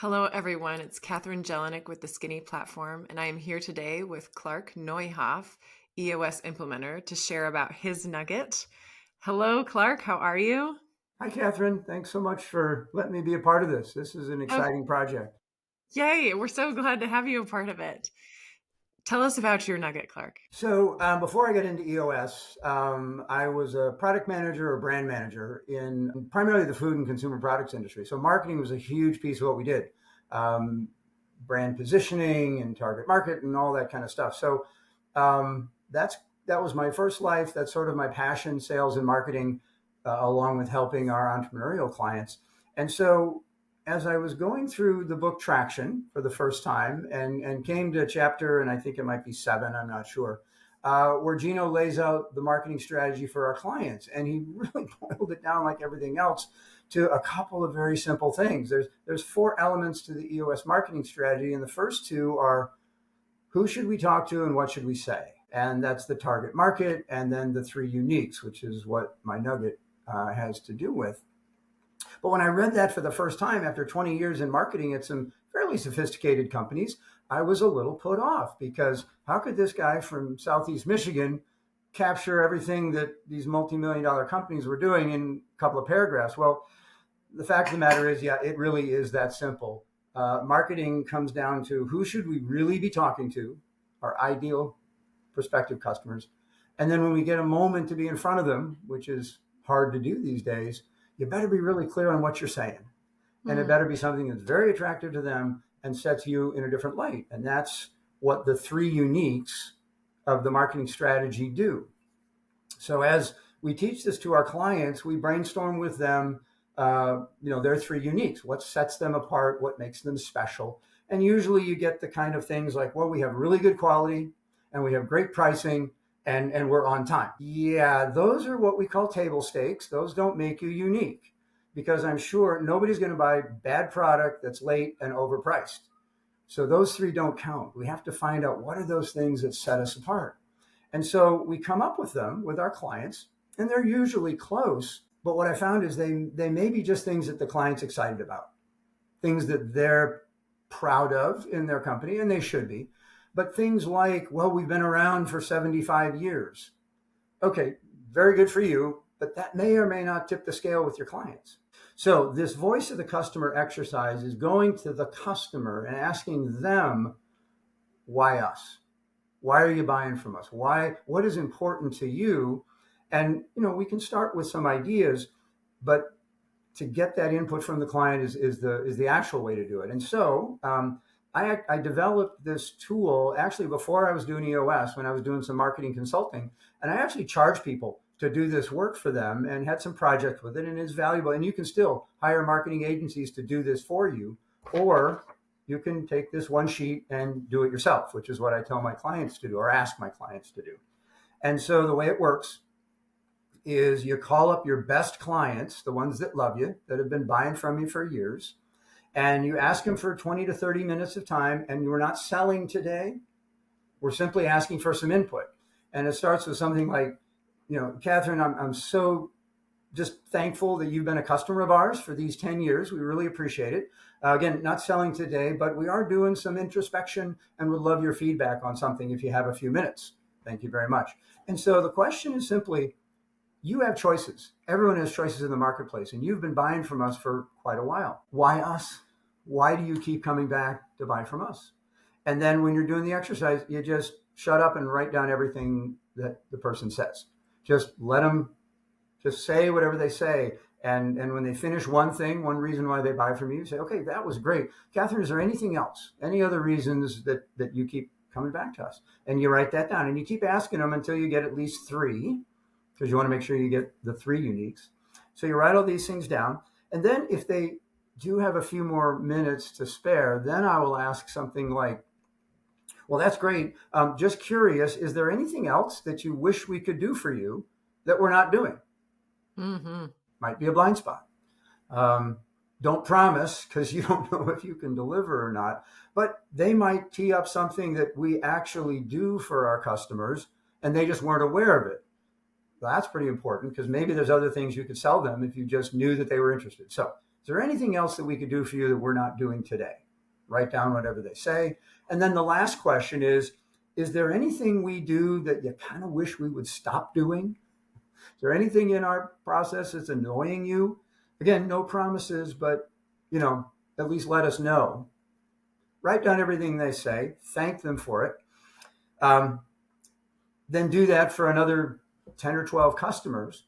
Hello, everyone. It's Catherine Jelinek with the Skinny Platform, and I am here today with Clark Neuhoff, EOS implementer, to share about his nugget. Hello, Clark. How are you? Hi, Catherine. Thanks so much for letting me be a part of this. This is an Oh, exciting project. yay. We're so glad to have you a part of it. Tell us about your nugget, Clark. Before I got into EOS, I was a product manager or brand manager in primarily the food and consumer products industry. So marketing was a huge piece of what we did, um, brand positioning and target market and all that kind of stuff. That was my first life. That's sort of my passion, sales and marketing, along with helping our entrepreneurial clients. And so as I was going through the book Traction for the first time and came to a chapter, and I think it might be 7, I'm not sure, where Gino lays out the marketing strategy for our clients. And he really boiled it down, like everything else, to a couple of very simple things. There's 4 elements to the EOS marketing strategy. And the first 2 are: who should we talk to and what should we say? And that's the target market. And then the 3 uniques, which is what my nugget has to do with. But when I read that for the first time after 20 years in marketing at some fairly sophisticated companies, I was a little put off, because how could this guy from Southeast Michigan capture everything that these multi-million dollar companies were doing in a couple of paragraphs? Well, the fact of the matter is, yeah, it really is that simple. Marketing comes down to who should we really be talking to, our ideal prospective customers. And then when we get a moment to be in front of them, which is hard to do these days, you better be really clear on what you're saying. And it Mm, better be something that's very attractive to them and sets you in a different light. And that's what the 3 uniques of the marketing strategy do. So as we teach this to our clients, we brainstorm with them, their 3 uniques: what sets them apart, what makes them special. And usually you get the kind of things like, well, we have really good quality and we have great pricing, and we're on time. Yeah, those are what we call table stakes. Those don't make you unique, because I'm sure nobody's going to buy bad product that's late and overpriced. So those 3 don't count. We have to find out what are those things that set us apart. And so we come up with them with our clients, and they're usually close. But what I found is they may be just things that the client's excited about, things that they're proud of in their company, and they should be. But things like, well, we've been around for 75 years. Okay, very good for you, but that may or may not tip the scale with your clients. So this voice of the customer exercise is going to the customer and asking them, why us? Why are you buying from us? Why? What is important to you? And we can start with some ideas, but to get that input from the client is the actual way to do it. And so I developed this tool actually before I was doing EOS, when I was doing some marketing consulting, and I actually charged people to do this work for them and had some projects with it, and it's valuable. And you can still hire marketing agencies to do this for you, or you can take this one sheet and do it yourself, which is what I tell my clients to do, or ask my clients to do. And so the way it works is you call up your best clients, the ones that love you, that have been buying from you for years, and you ask them for 20 to 30 minutes of time. And we're not selling today. We're simply asking for some input. And it starts with something like, Catherine, I'm so just thankful that you've been a customer of ours for these 10 years. We really appreciate it. Again, not selling today, but we are doing some introspection and would love your feedback on something if you have a few minutes. Thank you very much. And so the question is simply, you have choices. Everyone has choices in the marketplace, and you've been buying from us for quite a while. Why us? Why do you keep coming back to buy from us? And then when you're doing the exercise, you just shut up and write down everything that the person says. Just let them just say whatever they say. And when they finish one thing, one reason why they buy from you, say, okay, that was great. Catherine, is there anything else? Any other reasons that you keep coming back to us? And you write that down, and you keep asking them until you get at least 3, because you want to make sure you get the 3 uniques. So you write all these things down. And then if they do have a few more minutes to spare, then I will ask something like, well, that's great. Just curious, is there anything else that you wish we could do for you that we're not doing? mm-hmm. Might be a blind spot. Um, don't promise, because you don't know if you can deliver or not. But they might tee up something that we actually do for our customers, and they just weren't aware of it. That's pretty important, because maybe there's other things you could sell them if you just knew that they were interested. So Is there anything else that we could do for you that we're not doing today? Write down whatever they say. And then the last question is there anything we do that you kind of wish we would stop doing? Is there anything in our process that's annoying you? Again, no promises, but at least let us know. Write down everything they say, thank them for it. Then do that for another 10 or 12 customers.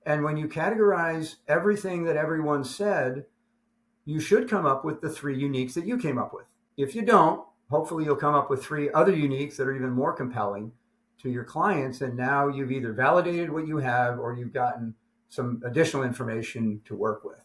And when you categorize everything that everyone said, you should come up with the 3 uniques that you came up with. If you don't, hopefully you'll come up with 3 other uniques that are even more compelling to your clients. And now you've either validated what you have or you've gotten some additional information to work with.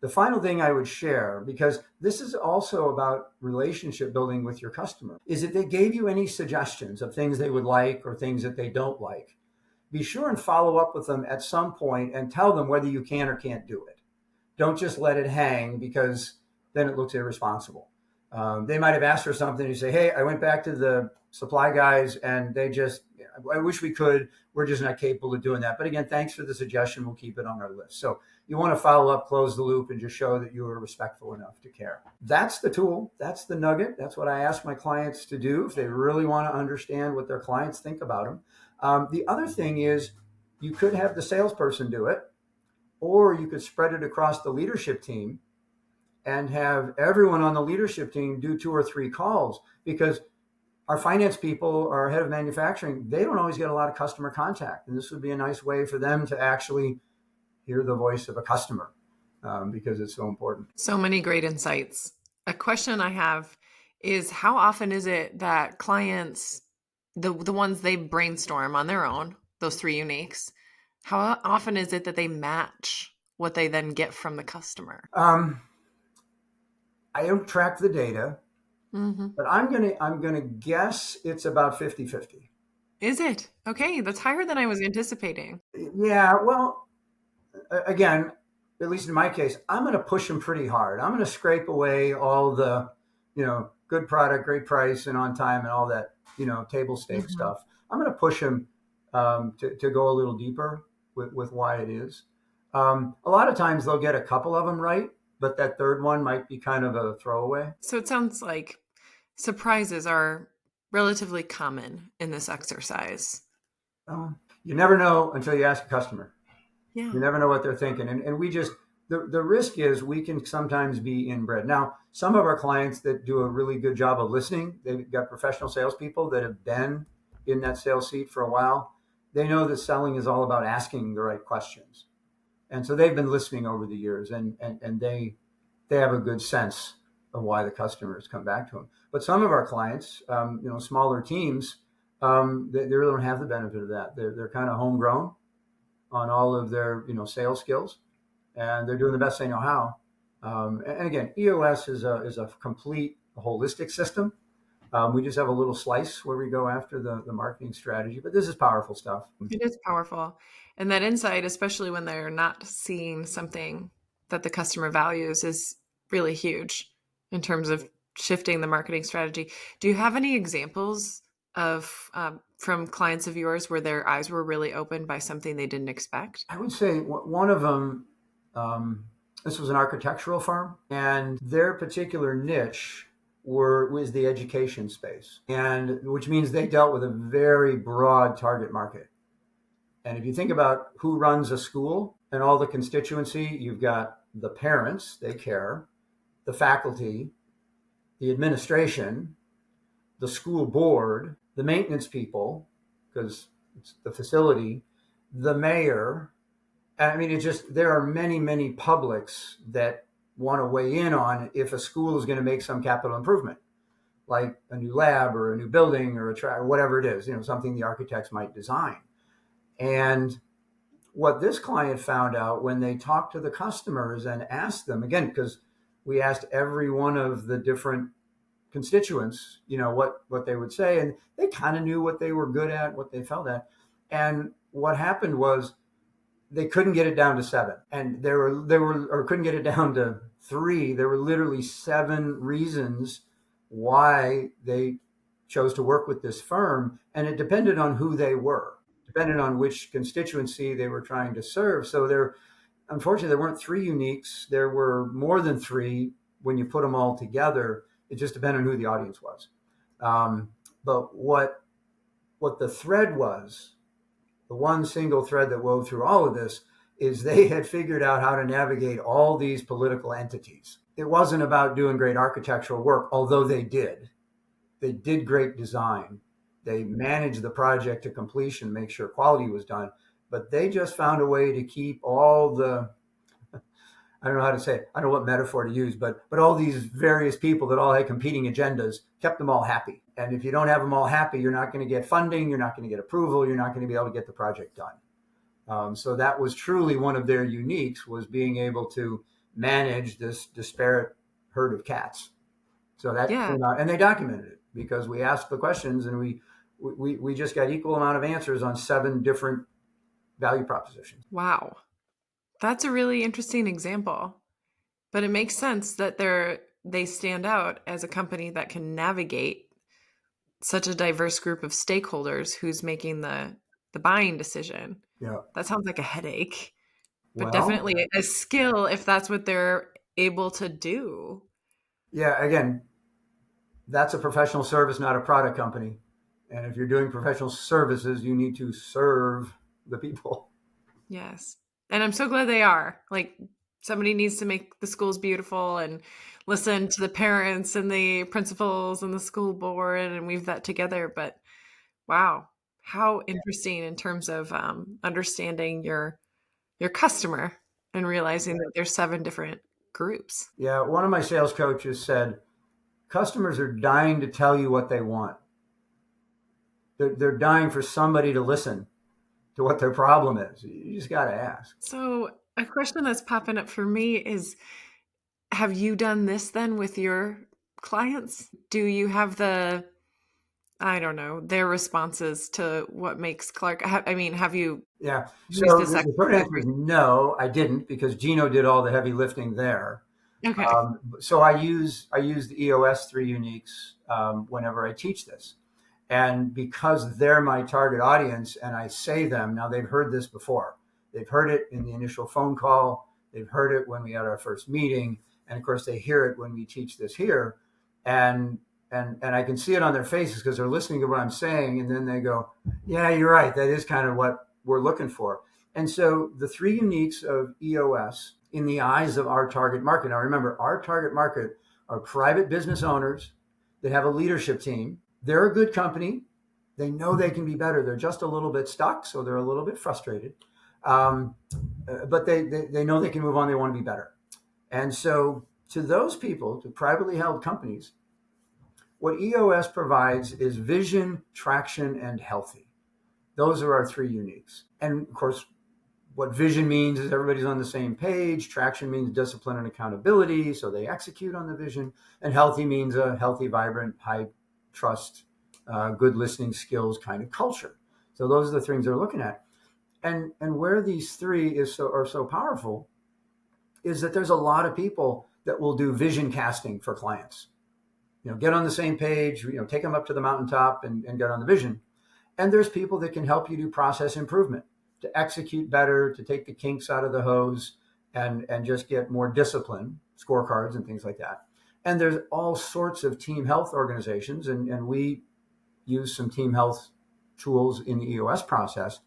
The final thing I would share, because this is also about relationship building with your customer, is if they gave you any suggestions of things they would like or things that they don't like, be sure and follow up with them at some point and tell them whether you can or can't do it. Don't just let it hang, because then it looks irresponsible. They might have asked for something. You say, hey, I went back to the supply guys and I wish we could. We're just not capable of doing that. But again, thanks for the suggestion. We'll keep it on our list. So you want to follow up, close the loop, and just show that you were respectful enough to care. That's the tool. That's the nugget. That's what I ask my clients to do if they really want to understand what their clients think about them. The other thing is you could have the salesperson do it, or you could spread it across the leadership team and have everyone on the leadership team do 2 or 3 calls, because our finance people, our head of manufacturing, they don't always get a lot of customer contact. And this would be a nice way for them to actually hear the voice of a customer, because it's so important. So many great insights. A question I have is, how often is it that clients, the ones they brainstorm on their own, those 3 uniques, how often is it that they match what they then get from the customer? I don't track the data, but I'm gonna guess it's about 50-50. Is it? Okay, that's higher than I was anticipating. Yeah, well, again, at least in my case, I'm going to push them pretty hard. I'm going to scrape away all the, good product, great price, and on time, and all that, table stake stuff. I'm going to push them to go a little deeper with why it is. A lot of times they'll get a couple of them right, but that third one might be kind of a throwaway. So it sounds like surprises are relatively common in this exercise. You never know until you ask a customer. Yeah. You never know what they're thinking. And we just, the risk is we can sometimes be inbred. Now, some of our clients that do a really good job of listening, they've got professional salespeople that have been in that sales seat for a while. They know that selling is all about asking the right questions. And so they've been listening over the years, and they have a good sense of why the customers come back to them. But some of our clients, smaller teams, they really don't have the benefit of that. They're kind of homegrown on all of their sales skills, and they're doing the best they know how. And again, EOS is a complete holistic system. We just have a little slice where we go after the marketing strategy, but this is powerful stuff. It is powerful. And that insight, especially when they're not seeing something that the customer values, is really huge in terms of shifting the marketing strategy. Do you have any examples of from clients of yours where their eyes were really opened by something they didn't expect? I would say one of them, this was an architectural firm, and their particular niche was the education space, and which means they dealt with a very broad target market. And if you think about who runs a school and all the constituency, you've got the parents, they care, the faculty, the administration, the school board, the maintenance people, because it's the facility, the mayor. I mean, there are many, many publics that want to weigh in on if a school is going to make some capital improvement, like a new lab or a new building or or whatever it is, something the architects might design. And what this client found out when they talked to the customers and asked them, again, because we asked every one of the different constituents, what they would say, and they kind of knew what they were good at, what they felt at. And what happened was they couldn't get it down to 7, and couldn't get it down to 3. There were literally 7 reasons why they chose to work with this firm, and it depended on who they were, depended on which constituency they were trying to serve. So unfortunately, there weren't three uniques. There were more than three when you put them all together. It just depended on who the audience was. But what the thread was, the one single thread that wove through all of this, is they had figured out how to navigate all these political entities. It wasn't about doing great architectural work, although they did. They did great design. They managed the project to completion, make sure quality was done. But they just found a way to keep all the, I don't know how to say it, I don't know what metaphor to use, but all these various people that all had competing agendas, kept them all happy. And if you don't have them all happy, you're not going to get funding, you're not going to get approval, you're not going to be able to get the project done. So that was truly one of their uniques, was being able to manage this disparate herd of cats. So that Yeah. came out, and they documented it because we asked the questions, and we just got equal amount of answers on 7 different value propositions. Wow. That's a really interesting example. But it makes sense that they stand out as a company that can navigate such a diverse group of stakeholders who's making the buying decision. Yeah. That sounds like a headache, but Well, definitely a skill if that's what they're able to do. yeah. Again, that's a professional service, not a product company. And if you're doing professional services, you need to serve the people. Yes. And I'm so glad they are. Like, somebody needs to make the schools beautiful and listen to the parents and the principals and the school board and weave that together. But wow, how interesting in terms of understanding your customer and realizing that there's 7 different groups. Yeah. One of my sales coaches said, customers are dying to tell you what they want. They're dying for somebody to listen to what their problem is. You just got to ask. So, a question that's popping up for me is, have you done this then with your clients? Do you have I don't know, their responses to what makes Clark, I mean, have you Yeah. used So this the short exercise? answer is no, I didn't, because Gino did all the heavy lifting there. Okay. So I use the EOS 3 uniques whenever I teach this, and because they're my target audience, and I say them now, they've heard this before. They've heard it in the initial phone call. They've heard it when we had our first meeting, and of course they hear it when we teach this here, and I can see it on their faces because they're listening to what I'm saying, and then they go, "Yeah, you're right. That is kind of what we're looking for." And so the 3 uniques of EOS in the eyes of our target market. Now, remember, our target market are private business owners that have a leadership team. They're a good company. They know they can be better. They're just a little bit stuck, so they're a little bit frustrated. Um, but they know they can move on. They want to be better. And so to those people, to privately held companies, what EOS provides is vision, traction, and healthy. Those are our 3 uniques. And of course, what vision means is everybody's on the same page. Traction means discipline and accountability, so they execute on the vision. And healthy means a healthy, vibrant, high trust, good listening skills kind of culture. So those are the things they're looking at. And where these 3 are so powerful is that there's a lot of people that will do vision casting for clients. Get on the same page, take them up to the mountaintop and get on the vision. And there's people that can help you do process improvement, to execute better, to take the kinks out of the hose, and just get more discipline, scorecards and things like that. And there's all sorts of team health organizations, and we use some team health tools in the EOS process.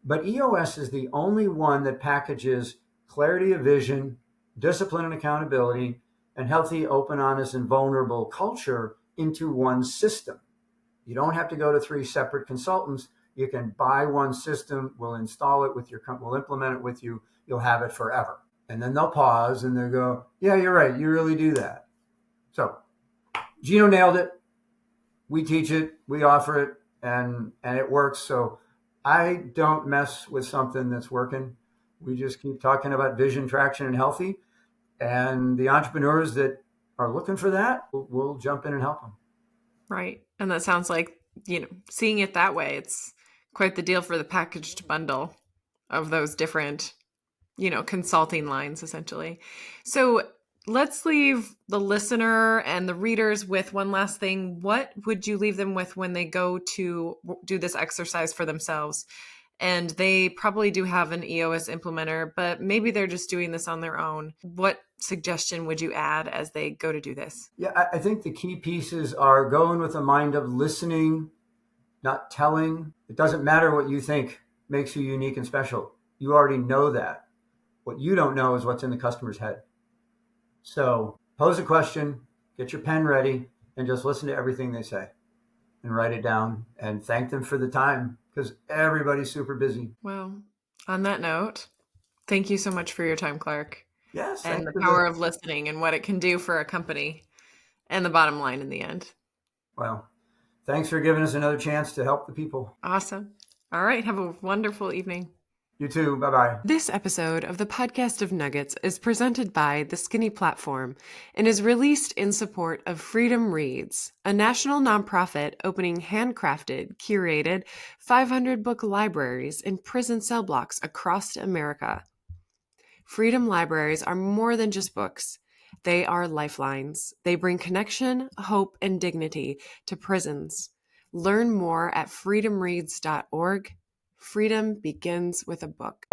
But EOS is the only one that packages clarity of vision, discipline and accountability, and healthy, open, honest, and vulnerable culture into one system. You don't have to go to 3 separate consultants. You can buy one system. We'll install it with we'll implement it with you. You'll have it forever. And then they'll pause and they'll go, "Yeah, you're right. You really do that." So Gino nailed it. We teach it, we offer it, and it works. So I don't mess with something that's working. We just keep talking about vision, traction, and healthy. And the entrepreneurs that are looking for that, we'll jump in and help them. Right. And that sounds like, seeing it that way, it's quite the deal for the packaged bundle of those different, consulting lines essentially. So let's leave the listener and the readers with one last thing. What would you leave them with when they go to do this exercise for themselves? and they probably do have an EOS implementer, but maybe they're just doing this on their own. What suggestion would you add as they go to do this? Yeah, I think the key pieces are going with a mind of listening, not telling. It doesn't matter what you think makes you unique and special. You already know that. What you don't know is what's in the customer's head. So pose a question, get your pen ready, and just listen to everything they say and write it down and thank them for the time because everybody's super busy. Well, on that note, thank you so much for your time, Clark, Yes, and thanks the for power of listening and what it can do for a company and the bottom line in the end. well, thanks for giving us another chance to help the people. Awesome. All right. Have a wonderful evening. You too. Bye-bye. This episode of the Podcast of Nuggets is presented by The Skinny Platform and is released in support of Freedom Reads, a national nonprofit opening handcrafted, curated 500-book libraries in prison cell blocks across America. Freedom libraries are more than just books. They are lifelines. They bring connection, hope, and dignity to prisons. Learn more at freedomreads.org. Freedom begins with a book.